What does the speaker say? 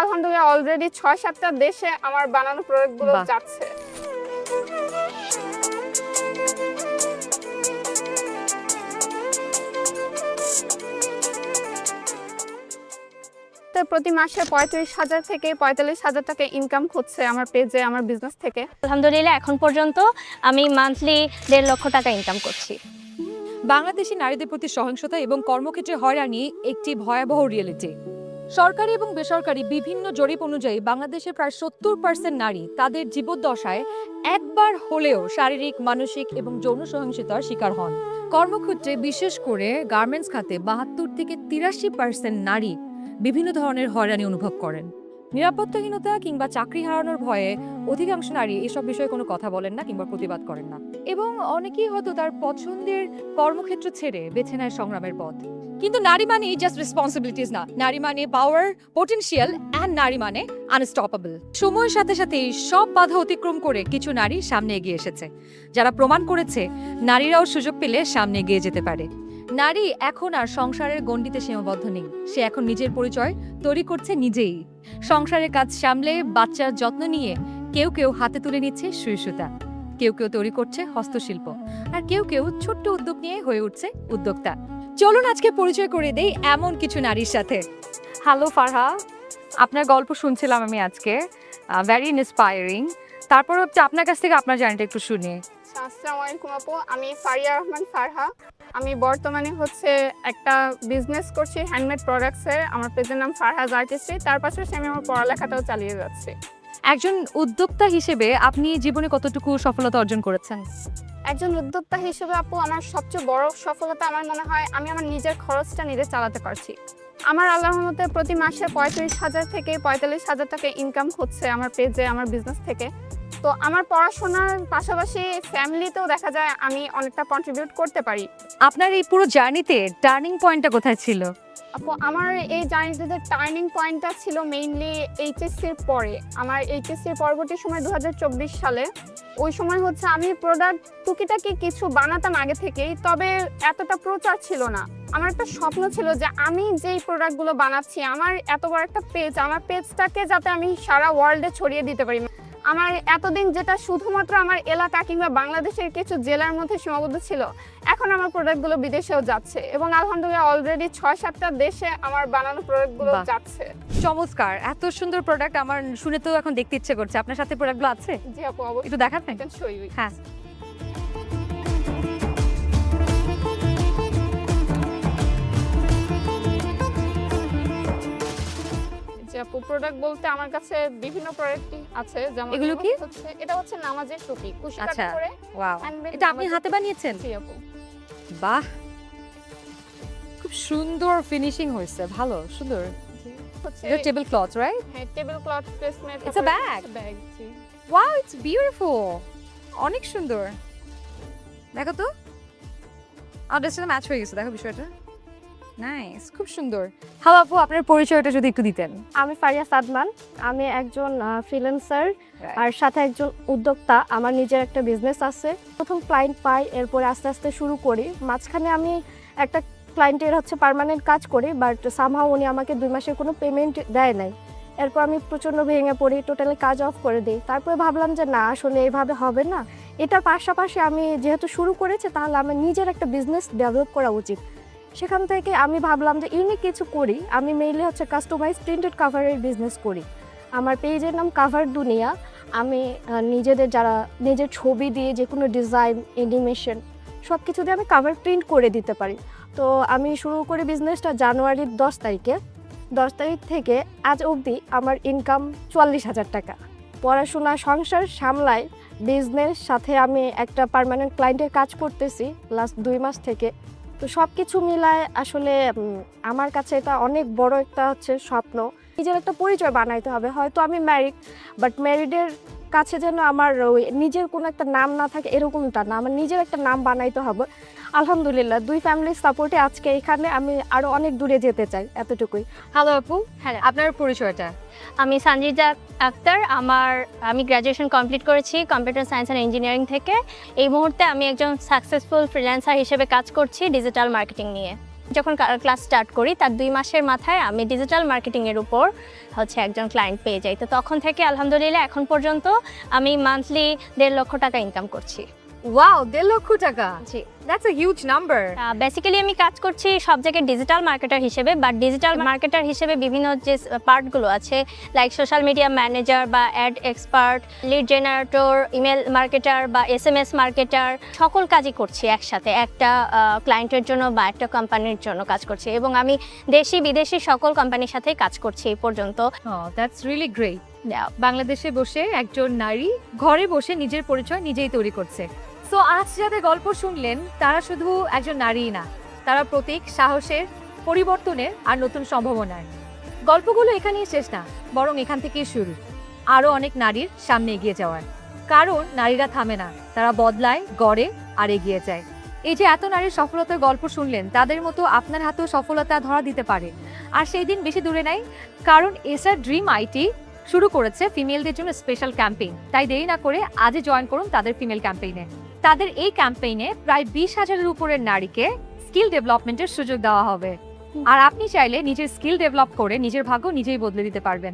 আলহামদুলিল্লাহ অলরেডি ৬-৭টা দেশে আমার বানানো প্রোডাক্টগুলো যাচ্ছে। প্রতি মাসে ৩৫,০০০ থেকে ৪৫,০০০ টাকা ইনকাম হচ্ছে আমার পেজে, আমার বিজনেস থেকে। আলহামদুলিল্লাহ এখন পর্যন্ত আমি মান্থলি ১.৫ লক্ষ টাকা ইনকাম করছি। বাংলাদেশি নারীদের প্রতি সহিংসতা এবং কর্মক্ষেত্রে হয়রানি একটি ভয়াবহ রিয়েলিটি। সরকারি এবং বেসরকারি বিভিন্ন জরিপ অনুযায়ী বাংলাদেশের প্রায় ৭০% নারী তাদের জীবদ্দশায় একবার হলেও শারীরিক, মানসিক এবং যৌন সহিংসতার শিকার হন। কর্মক্ষেত্রে বিশেষ করে গার্মেন্টস খাতে ৭২ থেকে ৮৩% নারী বিভিন্ন ধরনের হয়রানি অনুভব করেন। নিরাপত্তাহীনতা কিংবা চাকরি হারানোর ভয়ে অধিকাংশ নারী এসব বিষয়ে কোনো কথা বলেন না কিংবা প্রতিবাদ করেন না, এবং অনেকেই হয়তো তার পছন্দের কর্মক্ষেত্র ছেড়ে বেছে নেয় সংগ্রামের পথ। কিন্তু নারী মানে জাস্ট রেসপন্সিবিলিটিস না, নারী মানে পাওয়ার, পটেনশিয়াল অ্যান্ড নারী মানে আনস্টপেবল। সময়ের সাথে সাথে সব বাধা অতিক্রম করে কিছু নারী সামনে এগিয়ে এসেছে, যারা প্রমাণ করেছে নারীরাও সুযোগ পেলে সামনে এগিয়ে যেতে পারে। নারী এখন আর সংসারের গণ্ডিতে সীমাবদ্ধ নেই, সে এখন নিজের পরিচয় তৈরি করছে নিজেই। সংসারের কাজ সামলে, বাচ্চার যত্ন নিয়ে কেউ কেউ হাতে তুলে নিচ্ছে সুই সুতা, কেউ কেউ তৈরি করছে হস্তশিল্প, আর কেউ কেউ ছোট্ট উদ্যোগ নিয়ে হয়ে উঠছে উদ্যোক্তা। চলুন আজকে পরিচয় করে দেই এমন কিছু নারীর সাথে। হ্যালো ফারহা, আপনার গল্প শুনছিলাম আমি আজকে, ভেরি ইন্সপায়ারিং। তারপর আপনার কাছ থেকে আপনার জার্নিটা একটু শুনি। আসসালামু আলাইকুম আপু, আমি ফারিয়া রহমান ফারহা। আমি বর্তমানে একটা বিজনেস করছি হ্যান্ডমেড প্রোডাক্টসের। আমার পেজের নাম ফারহাজ আর্টিস্ট্রি। তার পাশাপাশি আমি আমার পড়ালেখাটাও চালিয়ে যাচ্ছি। একজন উদ্যোক্তা হিসেবে আপনি জীবনে কতটুকু সফলতা অর্জন করেছেন? একজন উদ্যোক্তা হিসেবে আপু আমার সবচেয়ে বড় সফলতা আমার মনে হয় আমি আমার নিজের খরচটা নিজে চালাতে পারছি। আমার আল্লাহর রহমতে প্রতি মাসে ৩৫,০০০ থেকে ৪৫,০০০ টাকা ইনকাম হচ্ছে আমার পেজে, আমার বিজনেস থেকে। তো আমার পড়াশোনার পাশাপাশি ফ্যামিলিতেও দেখা যায় আমি অনেকটা কন্ট্রিবিউট করতে পারি। আপনার এই পুরো জার্নিতে টার্নিং পয়েন্টটা কোথায় ছিল? আপু আমার এই জার্নিতে টার্নিং পয়েন্টটা ছিল মেইনলি এইচএসসির পরে। আমার এইচএসসির পরবর্তী সময় ২০২৪ সালে, ওই সময় আমি প্রোডাক্ট টুকিটাকি কিছু বানাতাম আগে থেকেই, তবে এতটা প্রচার ছিল না। আমার একটা স্বপ্ন ছিল যে আমি যেই প্রোডাক্টগুলো বানাচ্ছি, আমার এত বড় একটা পেজ, আমার পেজটাকে যাতে আমি সারা ওয়ার্ল্ডে ছড়িয়ে দিতে পারি। আমার এতদিন যেটা শুধুমাত্র আমার এলাকা কিংবা বাংলাদেশের কিছু জেলার মধ্যে সীমাবদ্ধ ছিল, এখন আমার প্রোডাক্টগুলো বিদেশেও যাচ্ছে এবং আলহামদুলিল্লাহ অলরেডি ৬-৭টা দেশে আমার বানানো প্রোডাক্টগুলো যাচ্ছে। চমৎকার, এত সুন্দর প্রোডাক্ট আমার শুনে তো এখন দেখতে ইচ্ছে করছে। আপনার সাথে প্রোডাক্টগুলো আছে? জি আপু, অবশ্যই একটু দেখাবেন? হ্যাঁ। আপু প্রোডাক্ট বলতে আমার কাছে বিভিন্ন প্রোডাক্টই আছে, যেমন এগুলো কি? এটা নামাজের টুপি, কুশি কাটা আচ্ছা, করে। ওয়াও, handmade এটা আপনি নামাজের হাতে টুপি। বানিয়েছেন? জি আপু। বাহ, খুব সুন্দর ফিনিশিং হয়েছে, ভালো সুন্দর। এটা টেবিল ক্লথ, রাইট? হ্যাঁ, table cloth placement. It's a bag? Bag, G. Wow, it's beautiful, অনেক সুন্দর। দেখো তো, আর ড্রেসটা ম্যাচ হয়ে গেছে, দেখো বিষয়টা। নাইস, খুব সুন্দর। হ্যালো আপু, আপনার পরিচয়টা যদি একটু দিতেন। আমি ফারিয়া সাদমান, আমি একজন ফ্রিল্যান্সার আর সাথে একজন উদ্যোক্তা। আমার নিজের একটা বিজনেস আছে। প্রথম ক্লায়েন্ট পাই, এরপরে আস্তে আস্তে শুরু করি। মাঝখানে আমি একটা ক্লায়েন্টের পার্মানেন্ট কাজ করি, বাট সামহাও উনি আমাকে 2 মাসের কোনো পেমেন্ট দেয় নাই। এরপর আমি প্রচণ্ড ভেঙে পড়ি, টোটালি কাজ অফ করে দিই। তারপরে ভাবলাম যে না, আসলে এইভাবে হবে না। এটার পাশাপাশি আমি যেহেতু শুরু করেছি, তাহলে আমার নিজের একটা বিজনেস ডেভেলপ করা উচিত। সেখান থেকে আমি ভাবলাম যে ইউনিক কিছু করি। আমি মেইনলি কাস্টমাইজ প্রিন্টেড কাভারের বিজনেস করি। আমার পেজের নাম কাভার দুনিয়া। আমি নিজের ছবি দিয়ে যে কোনো ডিজাইন, অ্যানিমেশন সব কিছু দিয়ে আমি কাভার প্রিন্ট করে দিতে পারি। তো আমি শুরু করি বিজনেসটা জানুয়ারির 10 তারিখে। 10 তারিখ থেকে আজ অবধি আমার ইনকাম ৪৪,০০০ টাকা। পড়াশোনা, সংসার সামলাই, বিজনেস সাথে আমি একটা পার্মানেন্ট ক্লায়েন্টের কাজ করতেছি লাস্ট 2 মাস থেকে। তো সব কিছু মিলায় আসলে আমার কাছে এটা অনেক বড় একটা স্বপ্ন। নিজের একটা পরিচয় বানাইতে হবে। হয়তো আমি ম্যারিড, বাট ম্যারিডের কাছে যেন আমার নিজের কোনো একটা নাম না থাকে এরকমটা না, আমার নিজের একটা নাম বানাইতে হবে। আলহামদুলিল্লাহ 2 ফ্যামিলির সাপোর্টে আজকে এখানে। আমি আরও অনেক দূরে যেতে চাই, এতটুকুই। হ্যালো আপু, হ্যালো, আপনার পরিচয়টা? আমি সঞ্জিদা আক্তার। আমি গ্র্যাজুয়েশন কমপ্লিট করেছি কম্পিউটার সায়েন্স অ্যান্ড ইঞ্জিনিয়ারিং থেকে। এই মুহূর্তে আমি একজন সাকসেসফুল ফ্রিল্যান্সার হিসেবে কাজ করছি ডিজিটাল মার্কেটিং নিয়ে। যখন ক্লাস স্টার্ট করি তার 2 মাসের মাথায় আমি ডিজিটাল মার্কেটিংয়ের উপর হচ্ছে একজন ক্লায়েন্ট পেয়ে যাই। তো তখন থেকে আলহামদুলিল্লাহ এখন পর্যন্ত আমি মান্থলি 1.5 লক্ষ টাকা ইনকাম করছি। ওয়াও, 1.5 লক্ষ টাকা, জি। That's a huge number. Basically আমি কাজ করছি সব জায়গায় ডিজিটাল মার্কেটার হিসেবে, বাট ডিজিটাল মার্কেটার হিসেবে বিভিন্ন যে পার্টগুলো আছে লাইক সোশ্যাল মিডিয়া ম্যানেজার বা ad expert, lead generator, email marketer বা SMS মার্কেটার, সকল কাজই করছি একসাথে একটা ক্লায়েন্টের জন্য বা একটা কোম্পানির জন্য কাজ করছি, এবং আমি দেশি বিদেশি সকল কোম্পানির সাথেই কাজ করছি এই পর্যন্ত। That's really great. বাংলাদেশে বসে একজন নারী ঘরে বসে নিজের পরিচয় নিজেই তৈরি করছে। সো আজ যাদের গল্প শুনলেন তারা শুধু একজন নারীই না, তারা প্রতীক সাহসের, পরিবর্তনের আর নতুন সম্ভাবনার। গল্পগুলো এখানেই শেষ না, বরং এখান থেকেই শুরু আরও অনেক নারীর সামনে এগিয়ে যাওয়ার। কারণ নারীরা থামে না, তারা বদলায়, গড়ে আর এগিয়ে যায়। এই যে এত নারীর সফলতার গল্প শুনলেন, তাদের মতো আপনার হাতেও সফলতা ধরা দিতে পারে। আর সেই দিন বেশি দূরে নাই, কারণ এসআর ড্রিম আইটি শুরু করেছে ফিমেলদের জন্য স্পেশাল ক্যাম্পেইন। তাই দেরি না করে আজই জয়েন করুন তাদের ফিমেল ক্যাম্পেইনে। তাদের এই ক্যাম্পেইনে প্রায় 20,000-এর উপরের নারীকে স্কিল ডেভেলপমেন্টের সুযোগ দেওয়া হবে। আর আপনি চাইলে নিজের স্কিল ডেভেলপ করে নিজের ভাগ্য নিজেই বদলে দিতে পারবেন।